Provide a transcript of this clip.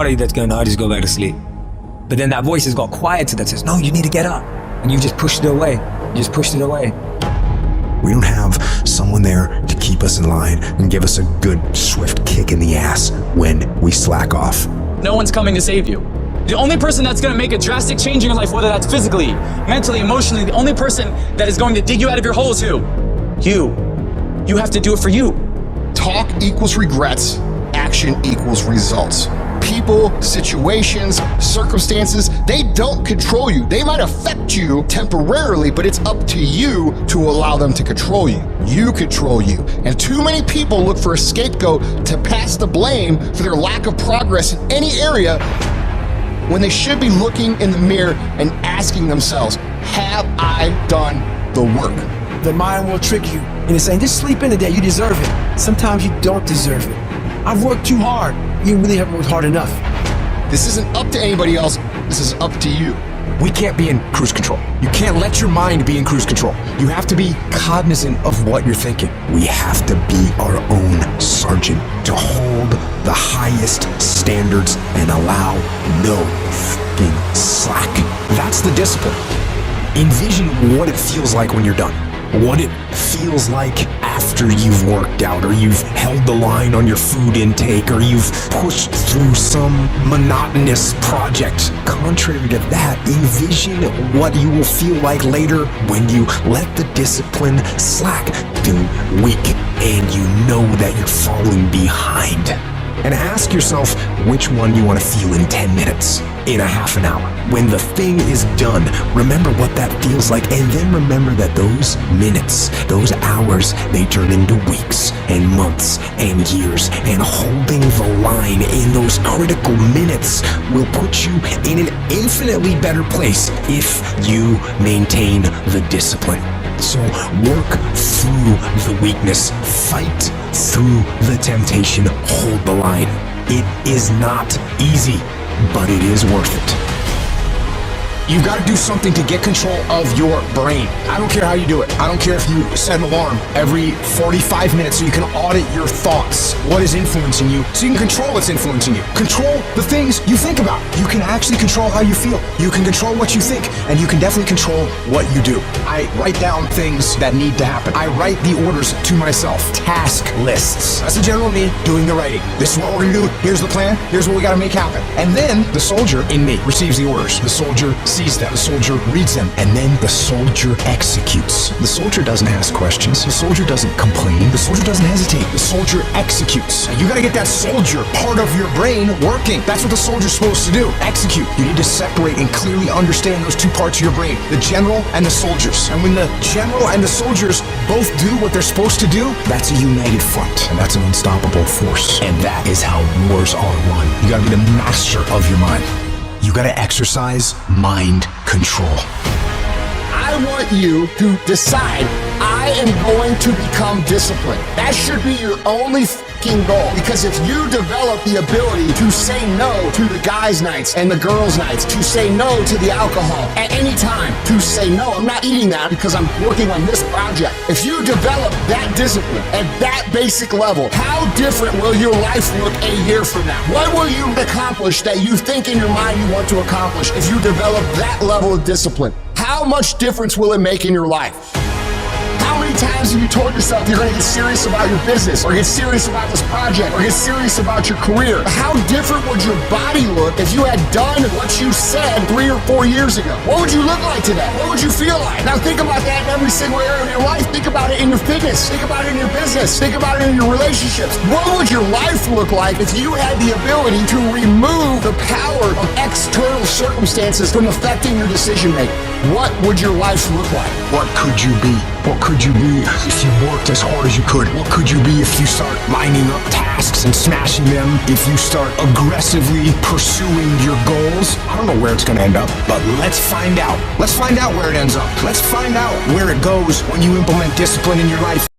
that's going, I'll just go back to sleep. But then that voice has got quieter that says, no, you need to get up. And you just pushed it away. You just pushed it away. We don't have someone there to keep us in line and give us a good, swift kick in the ass when we slack off. No one's coming to save you. The only person that's going to make a drastic change in your life, whether that's physically, mentally, emotionally, the only person that is going to dig you out of your hole is who? You. You have to do it for you. Talk equals regrets. Action equals results. People, situations, circumstances, they don't control you. They might affect you temporarily, but it's up to you to allow them to control you. You control you. And too many people look for a scapegoat to pass the blame for their lack of progress in any area when they should be looking in the mirror and asking themselves, have I done the work? The mind will trick you into saying, just sleep in today, you deserve it. Sometimes you don't deserve it. I've worked too hard. You really haven't worked hard enough. This isn't up to anybody else. This is up to you. We can't be in cruise control. You can't let your mind be in cruise control. You have to be cognizant of what you're thinking. We have to be our own sergeant, to hold the highest standards and allow no fucking slack. That's the discipline. Envision what it feels like when you're done. What it feels like after you've worked out, or you've held the line on your food intake, or you've pushed through some monotonous project. Contrary to that, envision what you will feel like later when you let the discipline slack, feeling weak, and you know that you're falling behind. And ask yourself which one you want to feel in 10 minutes, in a half an hour. When the thing is done, remember what that feels like, and then remember that those minutes, those hours, they turn into weeks and months and years, and holding the line in those critical minutes will put you in an infinitely better place if you maintain the discipline. So work through the weakness, fight through the temptation, hold the line. It is not easy, but it is worth it. You've got to do something to get control of your brain. I don't care how you do it. I don't care if you set an alarm every 45 minutes so you can audit your thoughts. What is influencing you so you can control what's influencing you. Control the things you think about. You can actually control how you feel. You can control what you think, and you can definitely control what you do. I write down things that need to happen. I write the orders to myself. Task lists. That's the general me doing the writing. This is what we're going to do. Here's the plan. Here's what we got to make happen. And then the soldier in me receives the orders. The soldier sees them. The soldier reads them, and then the soldier executes. The soldier doesn't ask questions. The soldier doesn't complain. The soldier doesn't hesitate. The soldier executes. You gotta get that soldier part of your brain working. That's what the soldier's supposed to do. Execute. You need to separate and clearly understand those two parts of your brain, the general and the soldiers. And when the general and the soldiers both do what they're supposed to do, that's a united front, and that's an unstoppable force. And that is how wars are won. You gotta be the master of your mind. You gotta exercise mind control. I want you to decide, I am going to become disciplined. That should be your only fucking goal. Because if you develop the ability to say no to the guys' nights and the girls' nights, to say no to the alcohol at any time, to say no, I'm not eating that because I'm working on this project. If you develop that discipline at that basic level, how different will your life look a year from now? What will you accomplish that you think in your mind you want to accomplish if you develop that level of discipline? How much difference will it make in your life? How many times have you told yourself you're going to get serious about your business, or get serious about this project, or get serious about your career? How different would your body look if you had done what you said 3 or 4 years ago? What would you look like today? What would you feel like? Now think about that in every single area of your life. Think about it in your fitness. Think about it in your business. Think about it in your relationships. What would your life look like if you had the ability to remove the power of external circumstances from affecting your decision making? What would your life look like? What could you be? What could you be if you worked as hard as you could? What could you be if you start lining up tasks and smashing them? If you start aggressively pursuing your goals? I don't know where it's going to end up, but let's find out. Let's find out where it ends up. Let's find out where it goes when you implement discipline in your life.